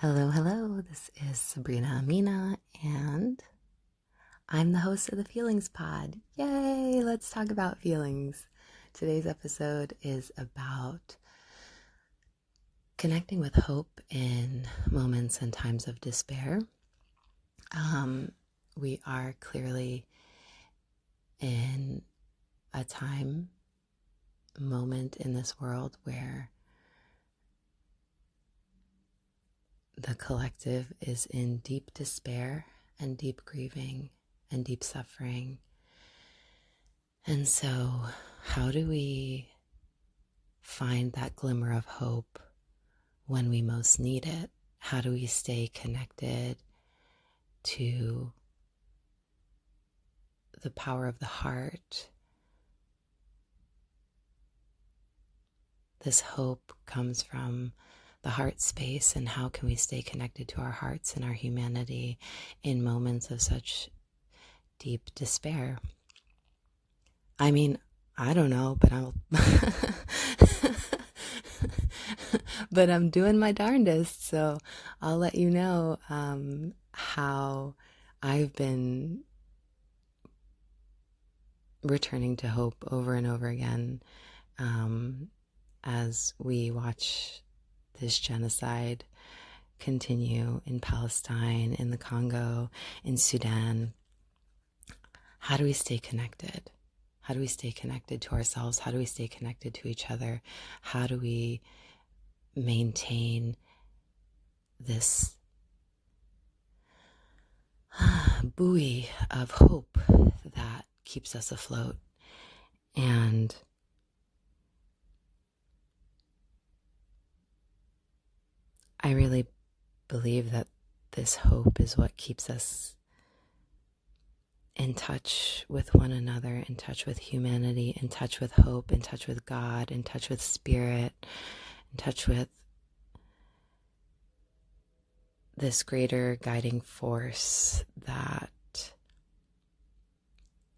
Hello, hello. This is Sabrina Amina, and I'm the host of the Feelings Pod. Yay! Let's talk about feelings. Today's episode is about connecting with hope in moments and times of despair. We are clearly in a moment in this world where the collective is in deep despair and deep grieving and deep suffering. And so, how do we find that glimmer of hope when we most need it? How do we stay connected to the power of the heart? This hope comes from the heart space, and how can we stay connected to our hearts and our humanity in moments of such deep despair? I mean, I don't know, but but I'm doing my darndest, so I'll let you know how I've been returning to hope over and over again as we watch this genocide continue in Palestine, in the Congo, in Sudan. How do we stay connected? How do we stay connected to ourselves? How do we stay connected to each other? How do we maintain this buoy of hope that keeps us afloat? And I really believe that this hope is what keeps us in touch with one another, in touch with humanity, in touch with hope, in touch with God, in touch with spirit, in touch with this greater guiding force that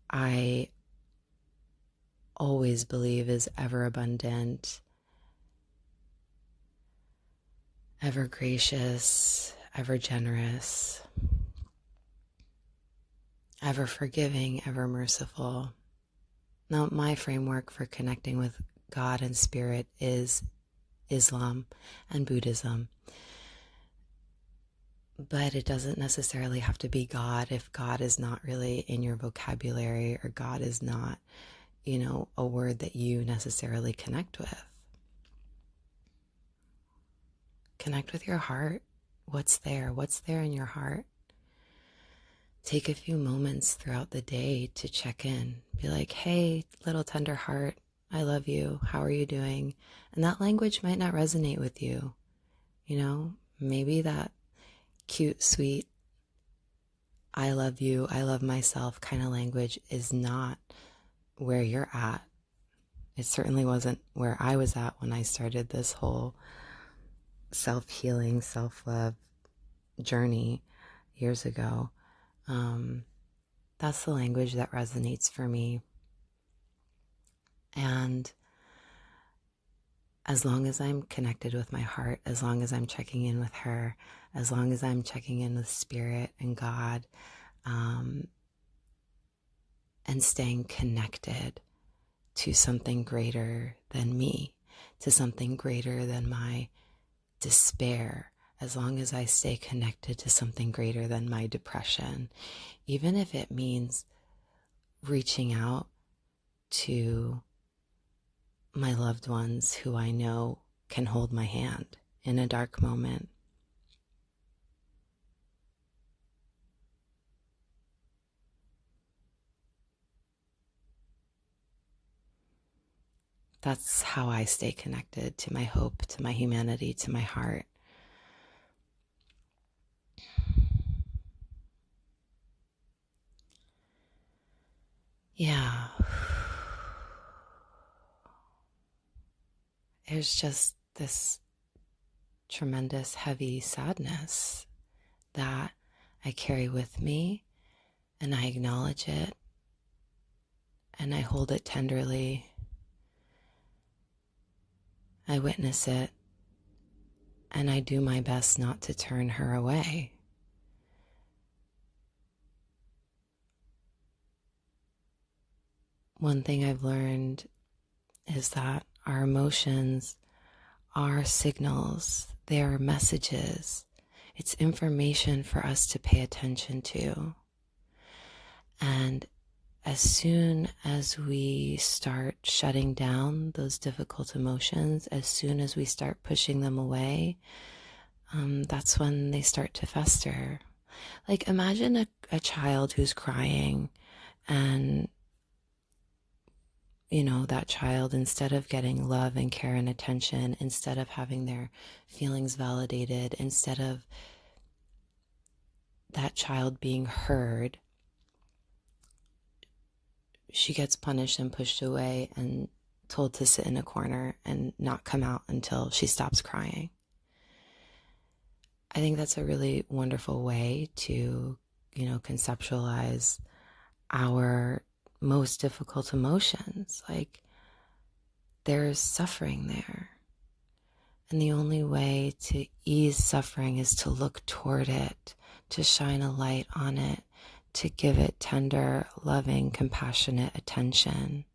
I always believe is ever abundant, ever gracious, ever generous, ever forgiving, ever merciful. Now, my framework for connecting with God and spirit is Islam and Buddhism. But it doesn't necessarily have to be God if God is not really in your vocabulary, or God is not, a word that you necessarily connect with. Connect with your heart. What's there? What's there in your heart? Take a few moments throughout the day to check in. Be like, hey, little tender heart, I love you. How are you doing? And that language might not resonate with you. Maybe that cute, sweet, I love you, I love myself kind of language is not where you're at. It certainly wasn't where I was at when I started this whole self-healing, self-love journey years ago. That's the language that resonates for me. And as long as I'm connected with my heart, as long as I'm checking in with her, as long as I'm checking in with spirit and God, and staying connected to something greater than me, to something greater than my despair, as long as I stay connected to something greater than my depression, even if it means reaching out to my loved ones who I know can hold my hand in a dark moment. That's how I stay connected to my hope, to my humanity, to my heart. Yeah. There's just this tremendous heavy sadness that I carry with me, and I acknowledge it, and I hold it tenderly. I witness it, and I do my best not to turn her away. One thing I've learned is that our emotions are signals, they are messages. It's information for us to pay attention to. And as soon as we start shutting down those difficult emotions, as soon as we start pushing them away, that's when they start to fester. Like imagine a child who's crying, and that child, instead of getting love and care and attention, instead of having their feelings validated, instead of that child being heard, she gets punished and pushed away and told to sit in a corner and not come out until she stops crying. I think that's a really wonderful way to, conceptualize our most difficult emotions. Like, there's suffering there. And the only way to ease suffering is to look toward it, to shine a light on it, to give it tender, loving, compassionate attention.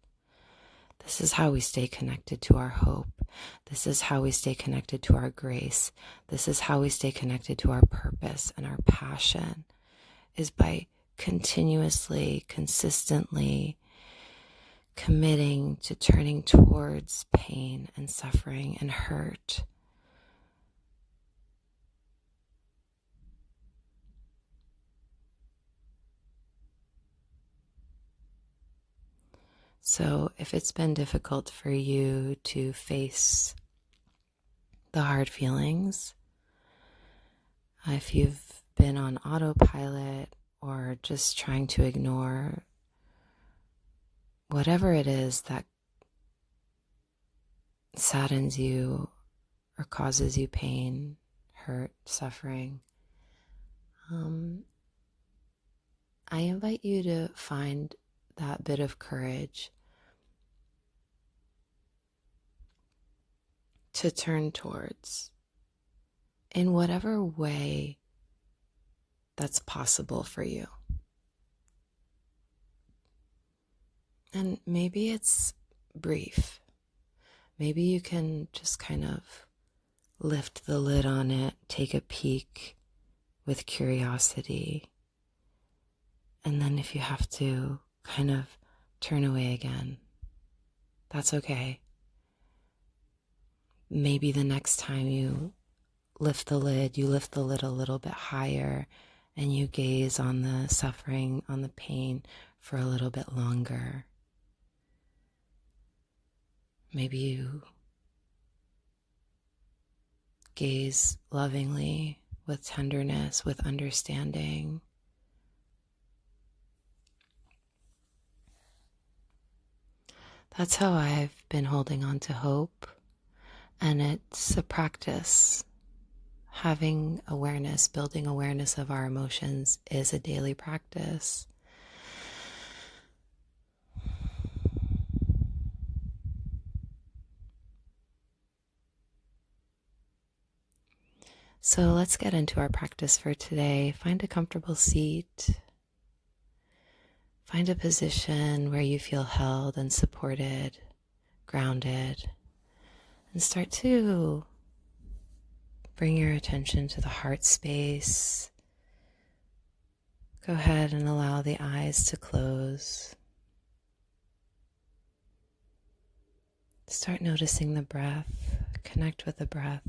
This is how we stay connected to our hope. This is how we stay connected to our grace. This is how we stay connected to our purpose and our passion, is by continuously, consistently committing to turning towards pain and suffering and hurt. So if it's been difficult for you to face the hard feelings, if you've been on autopilot or just trying to ignore whatever it is that saddens you or causes you pain, hurt, suffering, I invite you to find that bit of courage to turn towards in whatever way that's possible for you. And maybe it's brief. Maybe you can just kind of lift the lid on it, take a peek with curiosity, and then if you have to kind of turn away again, that's okay. Maybe the next time you lift the lid a little bit higher, and you gaze on the suffering, on the pain for a little bit longer. Maybe you gaze lovingly, with tenderness, with understanding. That's how I've been holding on to hope, and it's a practice. Having awareness, building awareness of our emotions is a daily practice. So let's get into our practice for today. Find a comfortable seat. Find a position where you feel held and supported, grounded, and start to bring your attention to the heart space. Go ahead and allow the eyes to close. Start noticing the breath. Connect with the breath.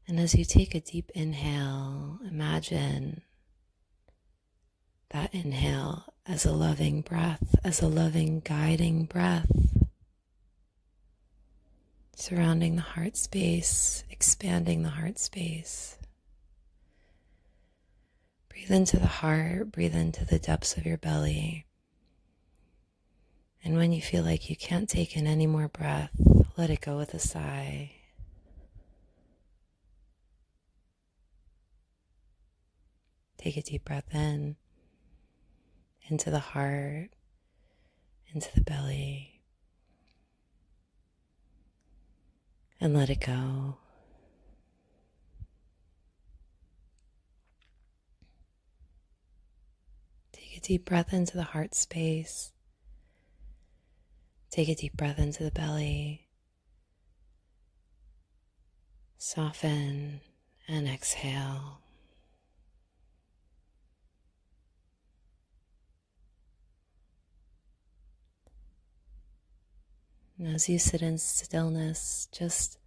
And as you take a deep inhale, imagine that inhale as a loving breath, as a loving guiding breath, surrounding the heart space, expanding the heart space. Breathe into the heart, breathe into the depths of your belly. And when you feel like you can't take in any more breath, let it go with a sigh. Take a deep breath in, into the heart, into the belly. and let it go. Take a deep breath into the heart space. Take a deep breath into the belly. Soften and exhale. And as you sit in stillness, just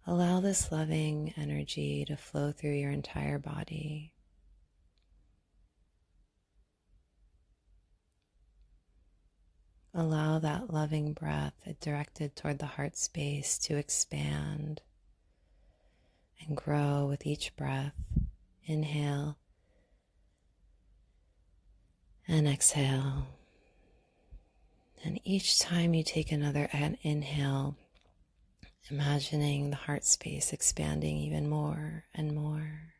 allow this loving energy to flow through your entire body. Allow that loving breath directed toward the heart space to expand and grow with each breath. Inhale and exhale. And each time you take another inhale, imagining the heart space expanding even more and more.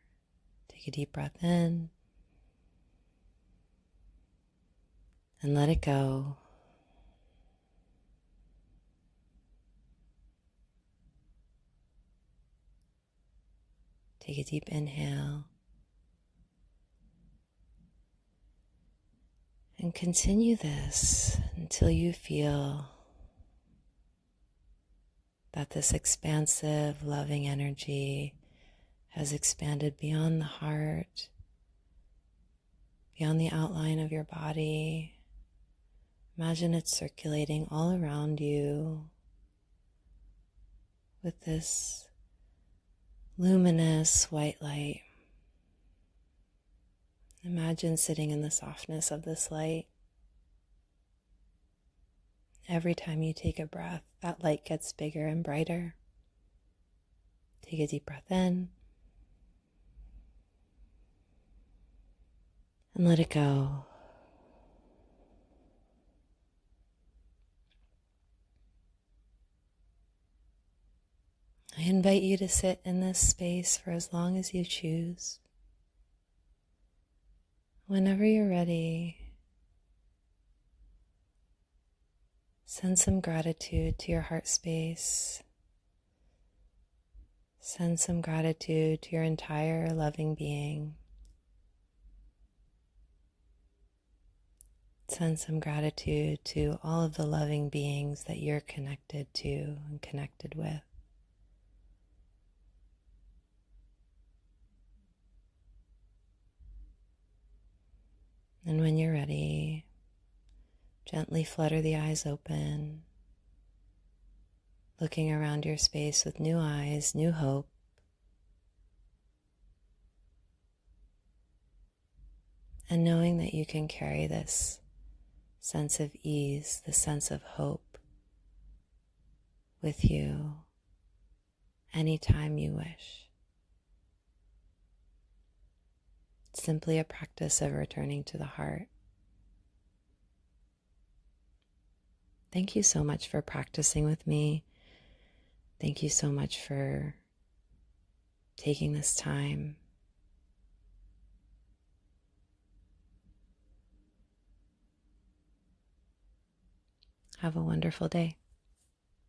Take a deep breath in and let it go. Take a deep inhale and continue this until you feel that this expansive, loving energy has expanded beyond the heart, beyond the outline of your body. Imagine it circulating all around you with this luminous white light. Imagine sitting in the softness of this light. Every time you take a breath, that light gets bigger and brighter. Take a deep breath in and let it go. I invite you to sit in this space for as long as you choose. Whenever you're ready, send some gratitude to your heart space. Send some gratitude to your entire loving being. Send some gratitude to all of the loving beings that you're connected to and connected with. And when you're ready, gently flutter the eyes open, looking around your space with new eyes, new hope. And knowing that you can carry this sense of ease, the sense of hope with you anytime you wish. It's simply a practice of returning to the heart. Thank you so much for practicing with me. Thank you so much for taking this time. Have a wonderful day.